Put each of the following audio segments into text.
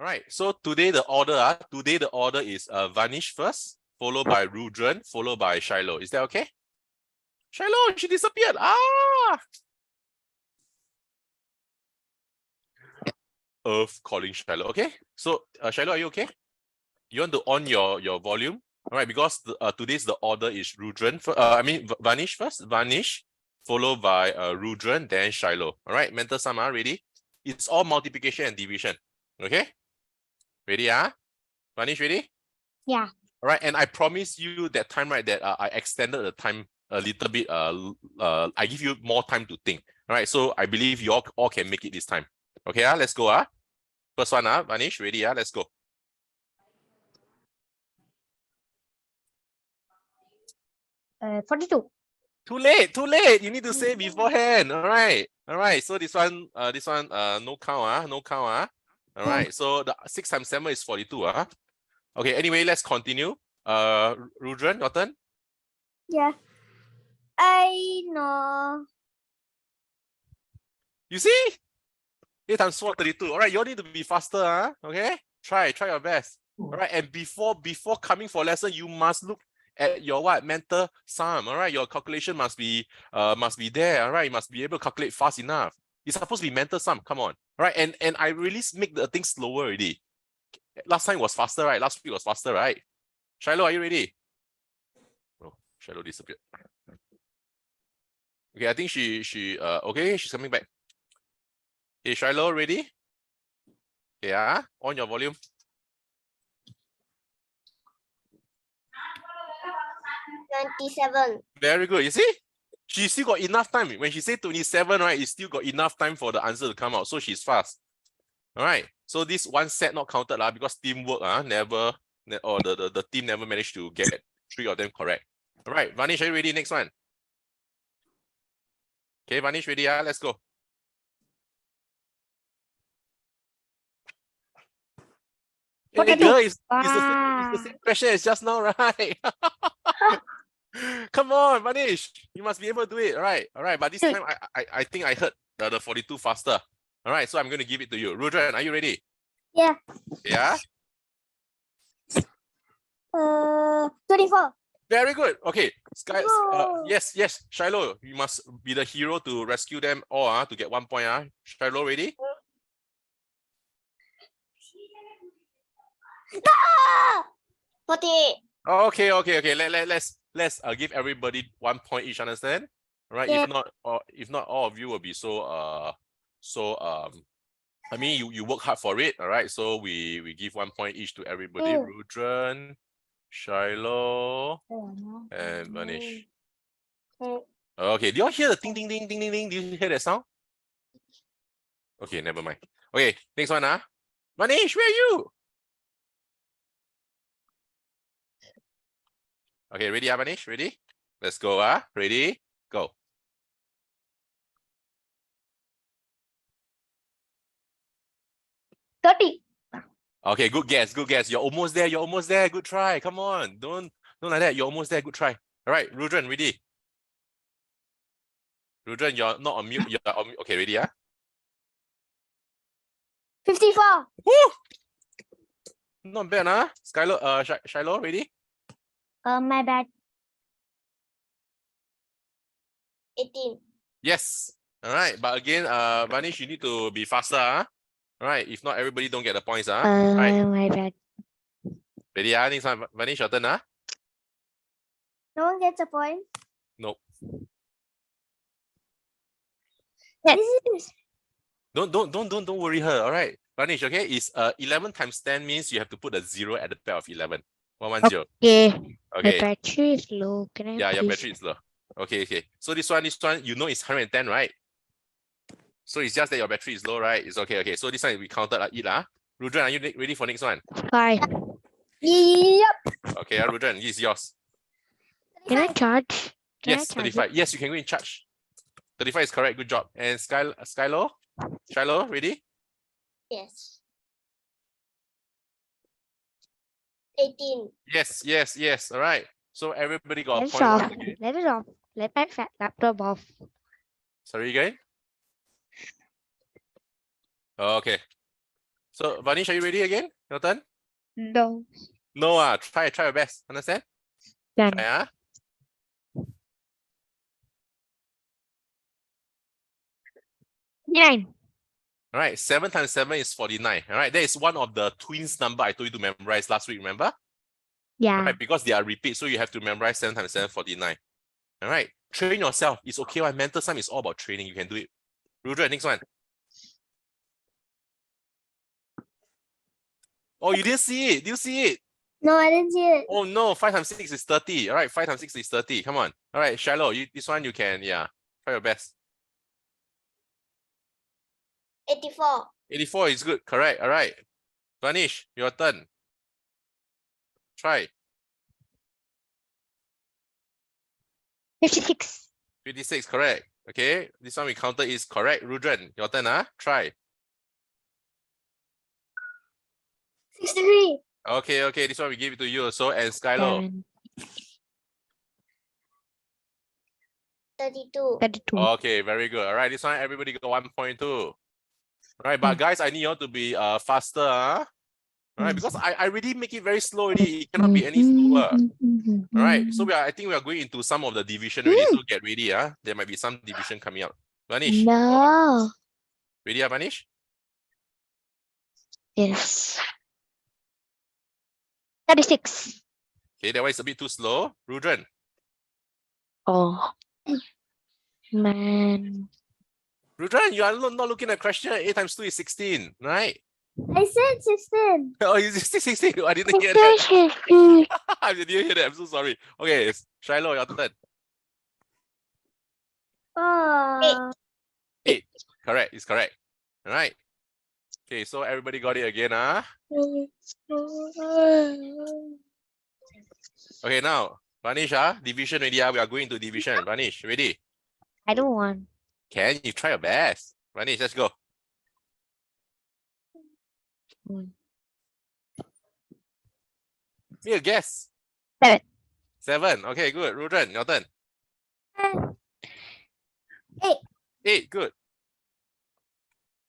All right. So today the order is Vanish first, followed by Rudran, followed by Shiloh. Is that okay? Shiloh, she disappeared. Earth calling Shiloh. Okay. So Shiloh, are you okay? You want to on your volume? All right, because today's the order is Rudran. Vanish first. Vanish, followed by Rudran, then Shiloh. All right, mental sum, ready? It's all multiplication and division. Okay? Ready, Vanish, ready? Yeah. All right, and I promise you that time, right, that I extended the time a little bit. I give you more time to think. All right, so I believe you all can make it this time. Okay, let's go. First one, Vanish, ready? Let's go. Uh, 42. Too late. You need to say beforehand. All right. So this one, no count, no count, All right. So the 6 times 7 is 42, Okay. Anyway, let's continue. Rudran, your turn. Yeah. I know. You see? 8 times 4, 32. All right. You all need to be faster, Okay. Try your best. All right. And before coming for lesson, you must look at your mental sum. All right, your calculation must be there. All right, you must be able to calculate fast enough. It's supposed to be mental sum. Come on. All right, and I really make the thing slower already. Last time was faster, right? Last week was faster, right? Shiloh, are you ready? Oh, Shiloh disappeared. Okay, I think she okay, she's coming back. Hey, Shiloh, ready? Yeah, on your volume. 27. Very good. You see? She still got enough time. When she said 27, right, it's still got enough time for the answer to come out. So she's fast. All right. So this one set not counted because teamwork the team never managed to get 3 of them correct. All right, Vanish, are you ready? Next one. Okay, Vanish, ready? Let's go. Hey, girl, it's the same question as just now, right? Come on, Vanish. You must be able to do it. All right. But this time, I think I heard the 42 faster. All right. So I'm going to give it to you. Rudran, are you ready? Yeah. Yeah. 24. Very good. Okay. Yes. Shiloh, you must be the hero to rescue them all to get 1 point. Shiloh, ready? 48. Okay. Let's give everybody 1 point each. Understand? All right. Yeah. If not, all of you will be I mean, you work hard for it. All right. So we give 1 point each to everybody. Rudran, Shiloh, and Vanish. Okay. Do you all hear the ding ding ding ding ding ding? Do you hear that sound? Okay. Never mind. Okay. Next one. Vanish, where are you? Okay, ready, Vanish? Ready? Let's go, Ready? Go. Okay, good guess. You're almost there. Good try. Come on. Don't like that. You're almost there. Good try. All right, Rudran, ready? Rudran, you're not on mute. You're on mute. Okay, ready, 54. Woo! Not bad, Shiloh, ready? My bad. 18. Yes. All right, but again, Vanish, you need to be faster, All right, if not, everybody don't get the points, Right. My bad. Ready, next one, Vanish, your turn, No one gets a point. Nope. Yes. Don't worry her. All right, Vanish. Okay, it's 11 times 10 means you have to put a 0 at the back of 11. 110. Okay. Okay. My battery is low. Can I? Yeah, your battery is low. Okay. So this one, you know, it's 110, right? So it's just that your battery is low, right? It's okay. Okay. So this one we counted it, Rudran, are you ready for next one? 5. Yep. Okay, Rudran, this is yours. Can I charge? Yes, 35. Yes, you can go in charge. 35 is correct. Good job. And Shiloh, ready? Yes. 18. Yes. All right. So everybody got a Let point. off. Let it off. Let my fat laptop off. Sorry again? Okay. So Vanish, are you ready again? Your turn? No. No, try your best. Understand? Done. Try, 9. All right, 7 times 7 is 49. All right, that is one of the twins number I told you to memorize last week, remember? Yeah. All right, because they are repeat, so you have to memorize 7 times 7, 49. All right, train yourself. It's okay. Right? Mental sum is all about training. You can do it. Rudra, next one. Oh, you didn't see it. Did you see it? No, I didn't see it. Oh no, 5 times 6 is 30. All right, 5 times 6 is 30. Come on. All right, Shiloh, this one you can, yeah. Try your best. 84. 84 is good. Correct. All right. Vanish, your turn. Try. 56. 56, correct. Okay, this one we counted is correct. Rudran, your turn, Try. 63. Okay, this one we give it to you also. And Skylo. 7. 32. 32. Okay, very good. All right, this one everybody got 1 point too. All right, but guys, I need you all to be faster, All right, because I really make it very slow already. It cannot be any slower. All right, so I think we are going into some of the division already. So get ready, There might be some division coming up. Vanish. No. Ready, Vanish? Yes. 36. Okay, that one is a bit too slow. Rudran. Oh. Man. Rudran, you are not looking at question. 8 times 2 is 16, right? I said 16. Oh, is it 16? I didn't hear that. I didn't hear that. I'm so sorry. Okay, Shiloh, your turn. 8. Correct. It's correct. All right. Okay, so everybody got it again, Okay, now, Vanish, division ready, We are going to division. Vanish, ready? I don't want. Can you try your best? Vanish, let's go. Make a guess. 7. 7. Okay, good. Rudran, your turn. 8. 8, good.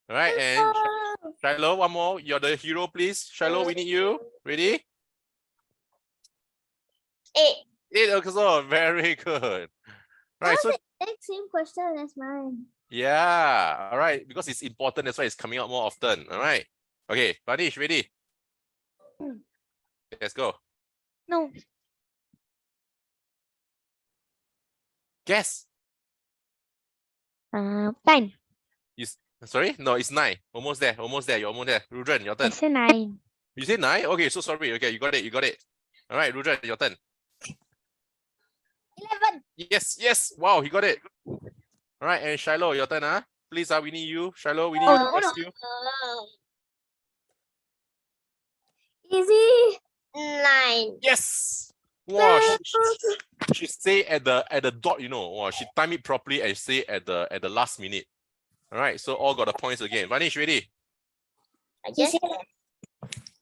All right, and Shiloh, one more. You're the hero, please. Shiloh, we need you. Ready? 8. 8 also. Very good. All right, so Same question as mine. yeah. All right, because it's important, that's why it's coming out more often. All right. Okay, Vanish, ready? Let's go. No. Guess. 9. Sorry? No, it's 9. Almost there. You're almost there. Rudran, your I turn. said 9. You said 9? Okay, so sorry. Okay, you got it. All right, Rudran, your turn. 11. Yes. Wow, he got it. All right, and Shiloh, your turn, Please, we need you. Shiloh, we need you to rescue. Easy. 9. Yes. Wow, she say at the dot, Wow, she timed it properly and say at the last minute. All right, so all got the points again. Vanish, ready? Yes.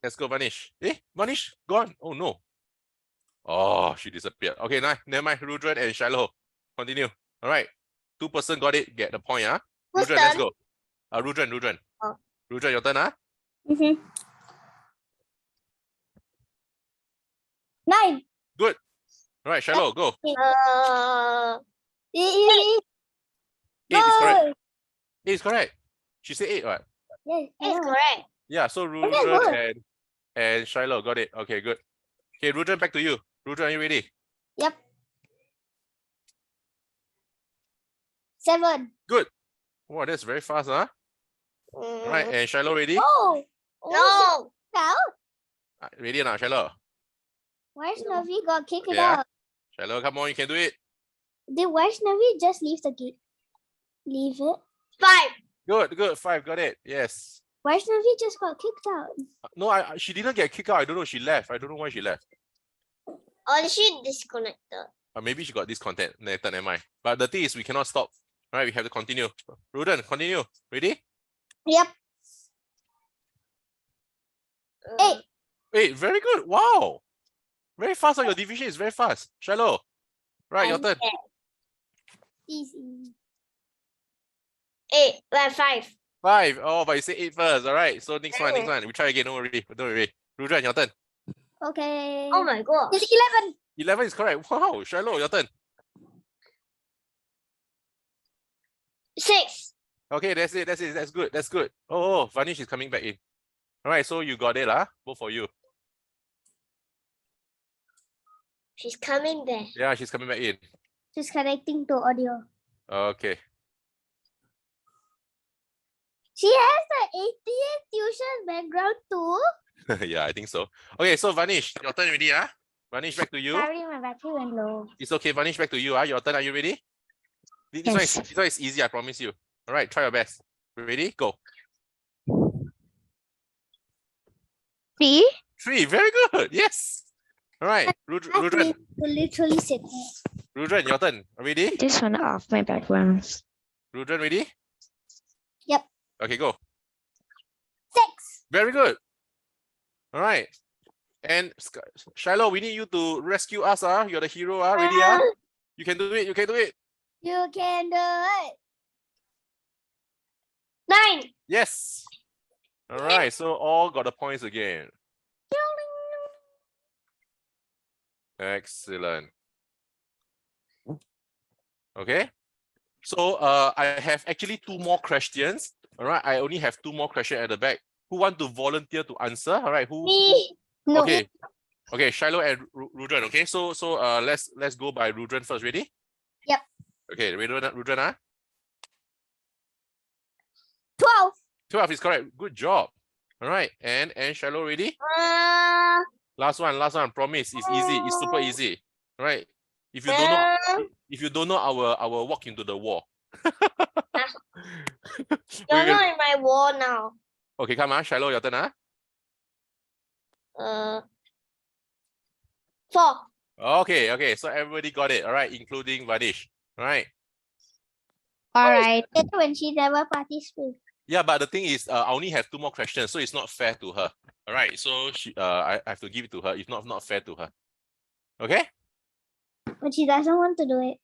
Let's go, Vanish. Vanish, gone. Oh no. Oh, she disappeared. Okay, never mind. Rudran and Shiloh, continue. All right, 2 person got it. Get the point, Rudran, let's go. Rudran. Oh. Rudran, your turn, 9. Good. All right, Shiloh, go. 8. 8 is correct. 8 is correct. She said 8, right? Yes, 8 is correct. Yeah, so Rudran and Shiloh got it. Okay, good. Okay, Rudran, back to you. Rudran, are you ready? Yep. 7. Good. Wow, that's very fast, All right, and Shiloh, ready? Oh. No. Ready or not, Shiloh? Vaishnavi got kicked Yeah. out. Shiloh, come on, you can do it. Did Vaishnavi just leave the gate? Leave it? 5. Good. 5, got it. Yes. Vaishnavi just got kicked out. No, she didn't get kicked out. I don't know. She left. I don't know why she left. Or she disconnected. Maybe she got disconnected. Never mind. But the thing is, we cannot stop. All right, we have to continue. Rudran, continue. Ready? Yep. 8. 8, very good. Wow. Very fast. Your division is very fast. Shiloh. Right, your turn. Easy. 8. 5. 5. Oh, but you say 8 first. All right. So next one. We try again. Don't worry. Don't worry. Rudran, your turn. Okay. Oh my god. It's 11. 11 is correct. Wow. Shiloh, your turn. 6. Okay, that's it. That's good. That's good. Oh, Vanish is coming back in. All right. So you got it, both for you. She's coming there. Yeah, she's coming back in. She's connecting to audio. Okay. She has the 88 tuition background too. Yeah, I think so. Okay, so Vanish, your turn already, Vanish, back to you. Sorry, my battery went low. It's okay, Vanish, back to you, Your turn, are you ready? This Yes. one is easy, I promise you. All right, try your best. Ready? Go. 3. 3, very good. Yes. All right, Rudran, Literally sit. Rudran, your turn. Ready? Just want to off my background. Rudran, ready? Yep. Okay, go. 6. Very good. All right. And Shiloh, we need you to rescue us. You're the hero. Ready? You can do it. You can do it. You can do it. 9. Yes. All right. So all got the points again. Excellent. Okay. So I have actually 2 more questions. All right. I only have 2 more questions at the back. Who want to volunteer to answer? All right. Who? Me. No. Okay. Okay. Shiloh and Rudran. Okay. So let's go by Rudran first. Ready? Yep. Okay. Rudran. 12. 12 is correct. Good job. All right. And Shiloh, ready? Last one. Promise. It's easy. It's super easy. All right. If you don't know, I will walk into the wall. You're not in my wall now. Okay, come on, Shiloh, your turn. 4. Okay. So everybody got it. All right, including Vanish. All right. All right. When she never participates. Yeah, but the thing is, I only have 2 more questions, so it's not fair to her. All right. So I have to give it to her. If not fair to her. Okay. But she doesn't want to do it.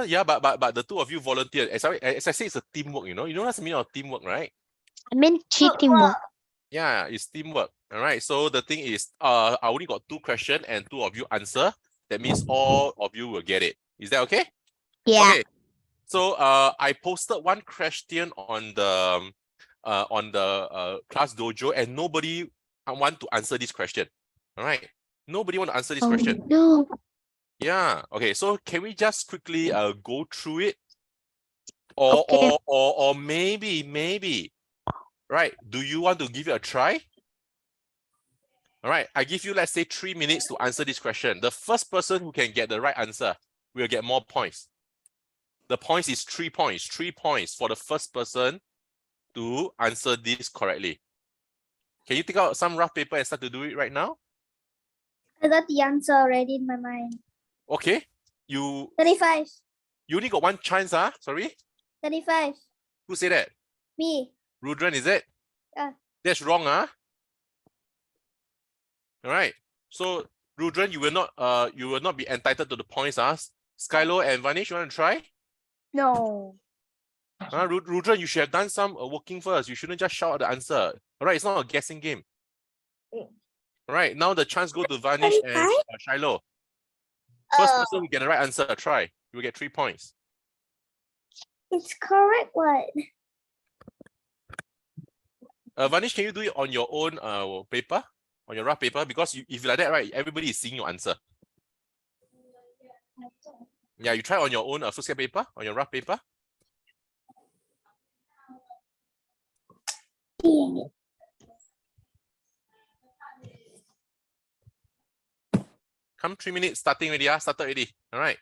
Yeah, but the 2 of you volunteered. As I say, it's a teamwork. You know what's the meaning of teamwork, right? I meant cheating work. Yeah, it's teamwork. All right. So the thing is, I only got 2 questions and 2 of you answer. That means all of you will get it. Is that okay? Yeah. Okay. So I posted 1 question on the class dojo, and nobody want to answer this question. All right. Nobody want to answer this question. No. Yeah. Okay. So can we just quickly go through it? Or Okay. or maybe. Right. Do you want to give it a try? All right. I give you, let's say, 3 minutes to answer this question. The first person who can get the right answer will get more points. The points is 3 points. 3 points for the first person to answer this correctly. Can you take out some rough paper and start to do it right now? I got the answer already in my mind. Okay. You 35. only got 1 chance, Sorry? 35. Who said that? Me. Rudran, is it? Yeah. That's wrong, All right. So Rudran, you will not be entitled to the points, Skylo and Vanish, you want to try? No. Rudran, you should have done some working first. You shouldn't just shout out the answer. All right, it's not a guessing game. Mm. All right, now the chance go to Vanish and Shiloh. First person who get the right answer, try. You will get 3 points. It's correct one. Vanish, can you do it on your own paper? On your rough paper? Because if you like that, right, everybody is seeing your answer. Yeah, you try on your own foolscap paper, on your rough paper. Come 3 minutes, starting already, started already. All right.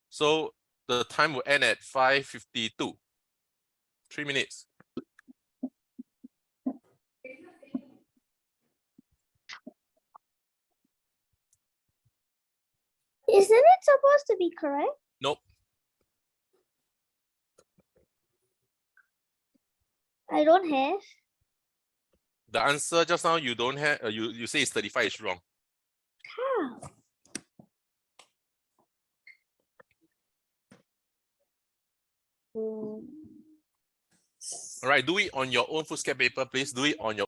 So the time will end at 5:52. 3 minutes. Isn't it supposed to be correct? Nope. I don't have. The answer just now you don't have. You say it's 35 is wrong. How? All right, do it on your own foolscap paper, please. Do it on your